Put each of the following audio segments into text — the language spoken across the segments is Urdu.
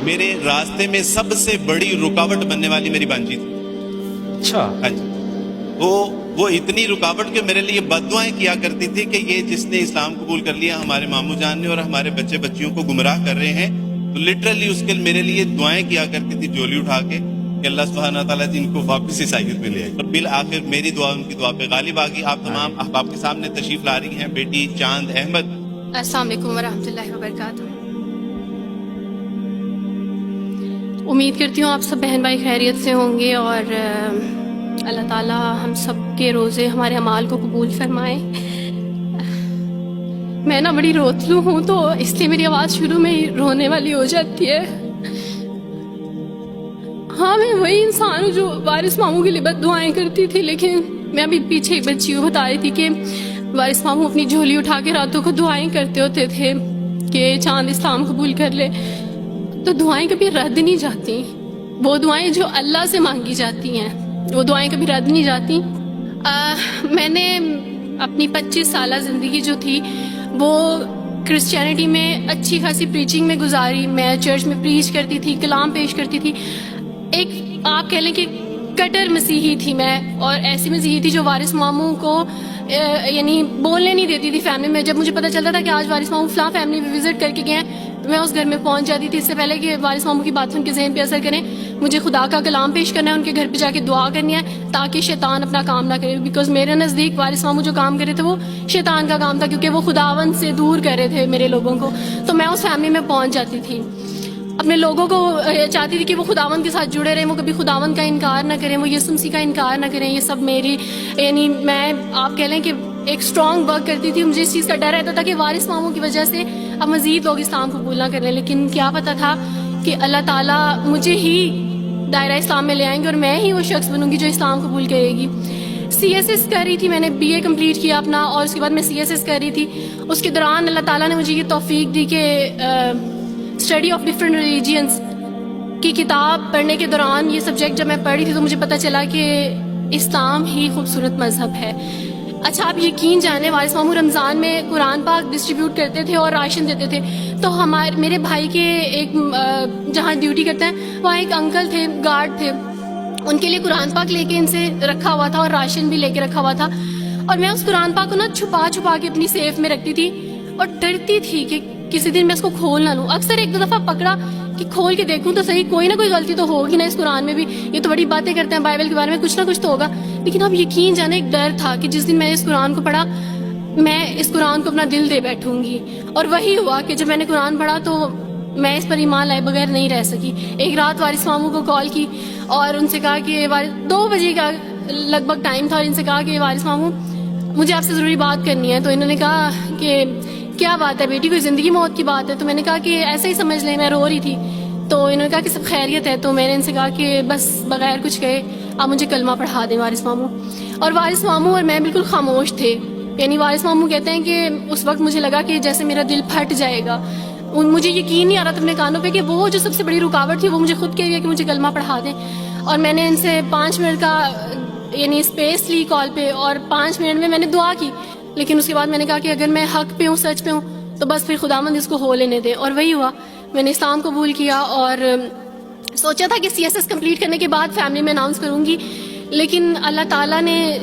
میرے راستے میں سب سے بڑی رکاوٹ بننے والی میری بانجی تھی. اچھا. ہاں جی. وہ اتنی رکاوٹ کہ میرے لیے بد دعائیں کیا کرتی تھی کہ یہ جس نے اسلام قبول کر لیا ہمارے ماموں جان نے اور ہمارے بچے بچیوں کو گمراہ کر رہے ہیں. تو لٹرلی اس کے میرے لیے دعائیں کیا کرتی تھی جولی اٹھا کے کہ اللہ سبحانہ تعالیٰ ان کو واپس عیسائیت میں لے آئے. اور بالآخر میری دعا ان کی دعا پہ غالب آ گئی. آپ تمام احباب کے سامنے تشریف لا رہی ہیں بیٹی چاند احمد. السلام علیکم ورحمۃ اللہ وبرکاتہ. امید کرتی ہوں آپ سب بہن بھائی خیریت سے ہوں گے اور اللہ تعالیٰ ہم سب کے روزے ہمارے اعمال کو قبول فرمائے. میں نا بڑی روتلو ہوں تو اس لیے میری آواز شروع میں ہی رونے والی ہو جاتی ہے. ہاں میں وہی انسان ہوں جو وارث ماموں کے لیے بد دعائیں کرتی تھی، لیکن میں ابھی پیچھے ایک بچی کو بتا رہی تھی کہ وارث ماموں اپنی جھولی اٹھا کے راتوں کو دعائیں کرتے ہوتے تھے کہ چاند اسلام قبول کر لے. تو دعائیں کبھی رد نہیں جاتی. وہ دعائیں جو اللہ سے مانگی جاتی ہیں وہ دعائیں کبھی رد نہیں جاتی. میں نے اپنی 25 سالہ زندگی جو تھی وہ کرسچینٹی میں اچھی خاصی پریچنگ میں گزاری. میں چرچ میں پریچ کرتی تھی، کلام پیش کرتی تھی. ایک آپ کہہ لیں کہ کٹر مسیحی تھی میں، اور ایسی مسیحی تھی جو وارث ماموں کو یعنی بولنے نہیں دیتی تھی فیملی میں. جب مجھے پتہ چلتا تھا کہ آج وارث ماموں فلاں فیملی میں وزٹ کر کے گئے ہیں میں اس گھر میں پہنچ جاتی تھی. اس سے پہلے کہ وارث ماموں کی بات ان کے ذہن پہ اثر کریں مجھے خدا کا کلام پیش کرنا ہے، ان کے گھر پہ جا کے دعا کرنی ہے تاکہ شیطان اپنا کام نہ کرے. بیکاز میرے نزدیک وارث ماموں جو کام کر رہے تھے وہ شیطان کا کام تھا، کیونکہ وہ خداوند سے دور کر رہے تھے میرے لوگوں کو. تو میں اس فیملی میں پہنچ جاتی تھی، اپنے لوگوں کو چاہتی تھی کہ وہ خداوند کے ساتھ جڑے رہیں، وہ کبھی خداوند کا انکار نہ کریں، وہ یسوع مسیح کا انکار نہ کریں. یہ سب میری یعنی میں آپ کہہ لیں کہ ایک اسٹرانگ ورک کرتی تھی. مجھے اس چیز کا ڈر رہتا تھا کہ وارث ماموں کی وجہ سے اب مزید لوگ اسلام قبول نہ کر لیں. لیکن کیا پتہ تھا کہ اللہ تعالیٰ مجھے ہی دائرہ اسلام میں لے آئیں گے اور میں ہی وہ شخص بنوں گی جو اسلام قبول کرے گی. CSS کر رہی تھی، میں نے BA کمپلیٹ کیا اپنا، اور اس کے بعد میں CSS کر رہی تھی. اس کے دوران اللہ تعالیٰ نے مجھے یہ توفیق دی کہ اسٹڈی آف ڈفرینٹ ریلیجنس کی کتاب پڑھنے کے دوران یہ سبجیکٹ جب میں پڑھ رہی تھی تو مجھے پتہ چلا کہ اسلام ہی خوبصورت مذہب ہے. اچھا آپ یقین جانیں وارث ماموں رمضان میں قرآن پاک ڈسٹریبیوٹ کرتے تھے اور راشن دیتے تھے. تو میرے بھائی کے ایک جہاں ڈیوٹی کرتے ہیں وہاں ایک انکل تھے، گارڈ تھے، ان کے لیے قرآن پاک لے کے ان سے رکھا ہوا تھا اور راشن بھی لے کے رکھا ہوا تھا. اور میں اس قرآن پاک کو نا چھپا چھپا کے اپنی سیف میں رکھتی تھی اور ڈرتی تھی کہ کسی دن میں اس کو کھول نہ لوں. اکثر ایک دو دفعہ پکڑا کہ کھول کے دیکھوں تو صحیح، کوئی نہ کوئی غلطی تو ہوگی نا اس قرآن میں بھی، یہ تو بڑی باتیں کرتے ہیں بائبل کے بارے میں، کچھ نہ کچھ تو ہوگا. لیکن اب یقین جانے ایک ڈر تھا کہ جس دن میں اس قرآن کو پڑھا میں اس قرآن کو اپنا دل دے بیٹھوں گی. اور وہی ہوا کہ جب میں نے قرآن پڑھا تو میں اس پر ایمان لائے بغیر نہیں رہ سکی. ایک رات وارث ماموں کو کال کی اور ان سے کہا کہ 2 بجے کا لگ بھگ ٹائم تھا، اور ان سے کہا کہ وارث ماموں مجھے آپ سے ضروری بات کرنی ہے. تو انہوں نے کہا کہ کیا بات ہے بیٹی، کوئی زندگی موت کی بات ہے؟ تو میں نے کہا کہ ایسا ہی سمجھ لیں، میں رو رہی تھی. تو انہوں نے کہا کہ سب خیریت ہے. تو میں نے ان سے کہا کہ بس بغیر کچھ کہے آپ مجھے کلمہ پڑھا دیں وارث ماموں. اور وارث ماموں اور میں بالکل خاموش تھے. یعنی وارث ماموں کہتے ہیں کہ اس وقت مجھے لگا کہ جیسے میرا دل پھٹ جائے گا. مجھے یقین نہیں آ رہا تھا اپنے کانوں پہ کہ وہ جو سب سے بڑی رکاوٹ تھی وہ مجھے خود کہہ گیا کہ مجھے کلمہ پڑھا دیں. اور میں نے ان سے 5 منٹ کا یعنی اسپیس لی کال پہ، اور 5 منٹ میں نے دعا کی. لیکن اس کے بعد میں نے کہا کہ اگر میں حق پہ ہوں، سچ پہ ہوں، تو بس پھر خداوند اس کو ہو لینے دے. اور وہی ہوا، میں نے اسلام قبول کیا اور سوچا تھا کہ CSS کمپلیٹ کرنے کے بعد فیملی میں اناؤنس کروں گی. لیکن اللہ تعالیٰ نے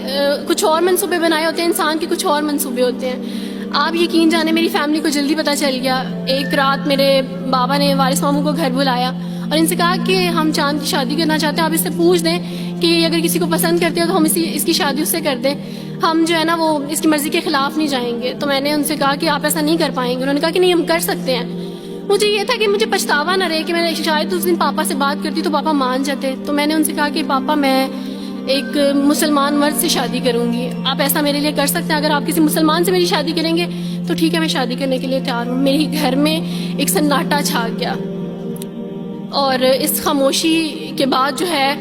کچھ اور منصوبے بنائے ہوتے ہیں، انسان کے کچھ اور منصوبے ہوتے ہیں. آپ یقین جانے میری فیملی کو جلدی پتہ چل گیا. ایک رات میرے بابا نے وارث ماموں کو گھر بلایا اور ان سے کہا کہ ہم چاند کی شادی کرنا چاہتے ہیں، آپ اس سے پوچھ دیں کہ اگر کسی کو پسند کرتے ہیں تو ہم اس کی شادی اس سے کر دیں، ہم جو ہے نا وہ اس کی مرضی کے خلاف نہیں جائیں گے. تو میں نے ان سے کہا کہ آپ ایسا نہیں کر پائیں گے. انہوں نے کہا کہ نہیں ہم کر سکتے ہیں. مجھے یہ تھا کہ مجھے پچھتاوا نہ رہے کہ میں شاید اس دن پاپا سے بات کرتی تو پاپا مان جاتے. تو میں نے ان سے کہا کہ پاپا میں ایک مسلمان مرد سے شادی کروں گی، آپ ایسا میرے لیے کر سکتے ہیں؟ اگر آپ کسی مسلمان سے میری شادی کریں گے تو ٹھیک ہے، میں شادی کرنے کے لیے تیار ہوں. میرے گھر میں ایک سناٹا چھا گیا اور اس خاموشی کے بعد جو ہے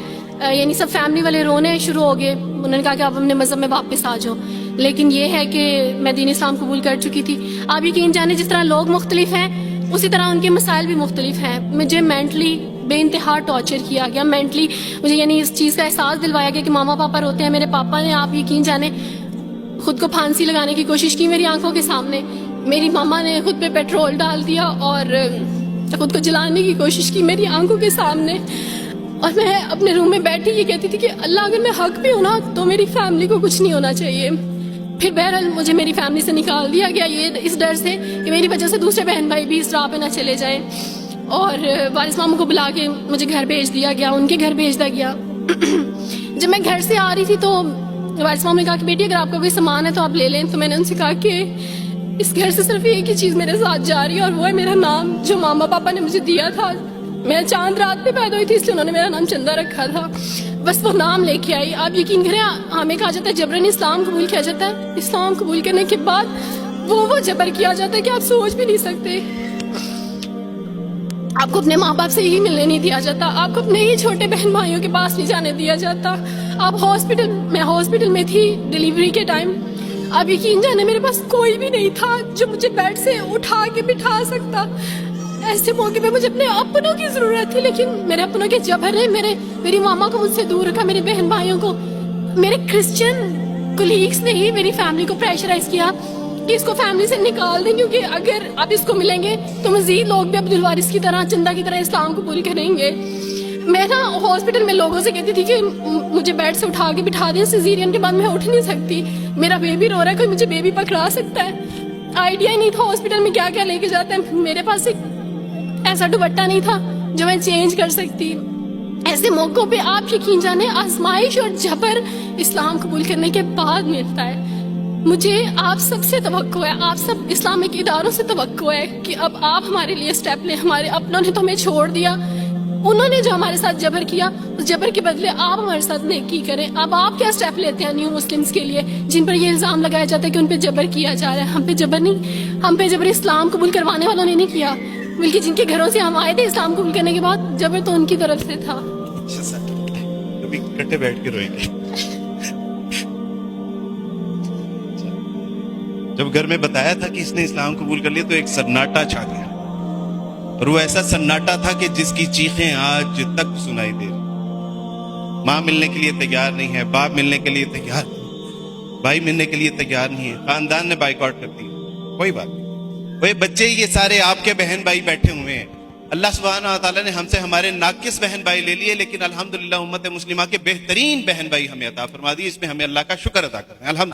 یعنی سب فیملی والے رونے شروع ہو گئے. انہوں نے کہا کہ آپ اپنے مذہب میں واپس آ جاؤ. لیکن یہ ہے کہ میں دین اسلام قبول کر چکی تھی. آپ یقین جانے جس طرح لوگ مختلف ہیں اسی طرح ان کے مسائل بھی مختلف ہیں. مجھے مینٹلی بے انتہا ٹارچر کیا گیا. مینٹلی مجھے یعنی اس چیز کا احساس دلوایا گیا کہ ماما پاپا روتے ہیں. میرے پاپا نے آپ یقین جانے خود کو پھانسی لگانے کی کوشش کی میری آنکھوں کے سامنے. میری ماما نے خود پہ پیٹرول ڈال دیا اور خود کو جلانے کی کوشش کی میری آنکھوں کے سامنے. اور میں اپنے روم میں بیٹھی یہ کہتی تھی کہ اللہ اگر میں حق پہ ہوں نا تو میری فیملی کو کچھ نہیں ہونا چاہیے. پھر بہرحال مجھے میری فیملی سے نکال دیا گیا یہ اس ڈر سے کہ میری وجہ سے دوسرے بہن بھائی بھی اس راہ پہ نہ چلے جائیں. اور وارث ماموں کو بلا کے مجھے گھر بھیج دیا گیا, ان کے گھر بھیج دیا گیا. جب میں گھر سے آ رہی تھی تو وارث ماموں نے کہا کہ بیٹی اگر آپ کا کوئی سامان ہے تو آپ لے لیں. تو میں نے ان سے کہا کہ اس گھر سے صرف ایک ہی چیز میرے ساتھ جا رہی ہے اور وہ ہے میرا نام جو ماما پاپا نے مجھے دیا تھا. میں چاند رات پہ پیدا ہوئی تھی اس لیے انہوں نے میرا نام چندہ رکھا تھا, بس وہ نام لے کے آئی. آپ یقین کریں ہمیں کہا جاتا ہے جبرن اسلام قبول کیا جاتا ہے. اسلام قبول کرنے کے بعد وہ جبر کیا جاتا ہے کہ آپ سوچ بھی نہیں سکتے. آپ کو اپنے ماں باپ سے ہی ملنے نہیں دیا جاتا, آپ کو اپنے ہی چھوٹے بہن بھائیوں کے پاس نہیں جانے دیا جاتا. آپ ہاسپٹل میں تھی ڈیلیوری کے ٹائم. آپ یقین جانے میرے پاس کوئی بھی نہیں تھا جو مجھے بیڈ سے اٹھا کے بٹھا سکتا. ایسے موقع پہ مجھے اپنے اپنوں کی ضرورت تھی, لیکن میرے اپنوں کے جبر نے میری ماما کو مجھ سے دور رکھا, میرے بہن بھائیوں کو. میرے کرسچن کولیگس نے ہی میری فیملی کو پریشرائز کیا کہ اس کو فیملی سے نکال دیں, کیونکہ اگر آپ اس کو ملیں گے تو مزید لوگ بھی عبد الوارث کی طرح چندہ کی طرح اسلام قبول کریں گے. میں نا ہاسپٹل میں لوگوں سے کہتی تھی کہ مجھے بیڈ سے اٹھا کے بٹھا دیں, سیزیرین کے بعد میں اٹھ نہیں سکتی, میرا بیبی رو رہا ہے, کوئی مجھے بیبی پکڑا سکتا ہے. آئیڈیا ہی نہیں تھا ہاسپٹل میں کیا کیا لے کے جاتے ہیں. میرے پاس ایک ایسا دوپٹہ نہیں تھا جو میں چینج کر سکتی. ایسے موقعوں پہ آپ یقین جانے آزمائش اور جبر اسلام قبول کرنے کے بعد ملتا ہے. مجھے آپ سب سے توقع ہے, آپ سب اسلامک اداروں سے توقع ہے کہ اب آپ ہمارے لیے سٹیپ لیں. ہمارے اپنوں نے تو ہمیں چھوڑ دیا, انہوں نے جو ہمارے ساتھ جبر کیا اس جبر کے بدلے آپ ہمارے ساتھ نیکی کریں. اب آپ کیا سٹیپ لیتے ہیں نیو مسلمز کے لیے جن پر یہ الزام لگایا جاتا ہے کہ ان پہ جبر کیا جا رہا ہے. ہم پہ جبر نہیں, ہم پہ جبر اسلام قبول کروانے والوں نے نہیں کیا, بلکہ جن کے گھروں سے ہم آئے تھے اسلام قبول کرنے کے بعد جبر تو ان کی طرف سے تھا. کبھی اکٹھے بیٹھ کے روئیں گے. جب گھر میں بتایا تھا کہ اس نے اسلام قبول کر لیا تو ایک سناٹا چھا گیا, اور وہ ایسا سناٹا تھا کہ جس کی چیخیں آج تک سنائی دے رہی. ماں ملنے کے لیے تیار نہیں ہے, باپ ملنے کے لیے تیار نہیں, بھائی ملنے کے لیے تیار نہیں ہے, خاندان نے بائیکاٹ کر دیا. کوئی بات نہیں, وہ بچے یہ سارے آپ کے بہن بھائی بیٹھے ہوئے ہیں. اللہ سبحانہ و تعالیٰ نے ہم سے ہمارے ناقص بہن بھائی لے لیے, لیکن الحمدللہ امت مسلمہ کے بہترین بہن بھائی ہمیں عطا فرما دی. اس میں ہمیں اللہ کا شکر ادا کرنا ہے. الحمدللہ.